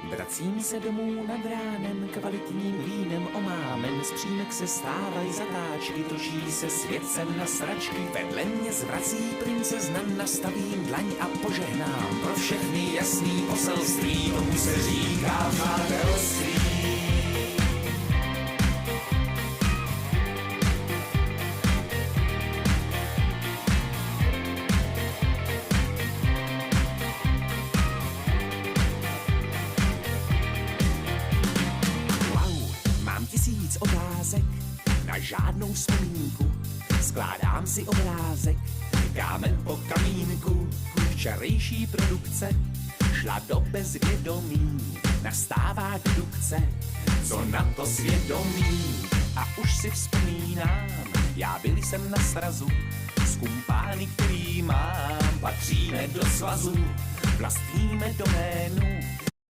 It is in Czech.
Vracím se domů nad ránem, kvalitním vínem omámen. Z přímek se stávají zatáčky, točí se svět na sračky. Vedle mě zvrací princezna, nastavím dlaň a požehnám. Pro všechny jasný poselství, tomu se říká přátelství. Otázek na žádnou vzpomínku, skládám si obrázek, kámen po kamínku. Včerejší produkce šla do bezvědomí, nastává dedukce, co na to svědomí. A už si vzpomínám, já byl jsem na srazu, s kumpány, který mám, patříme do svazu, vlastníme doménu.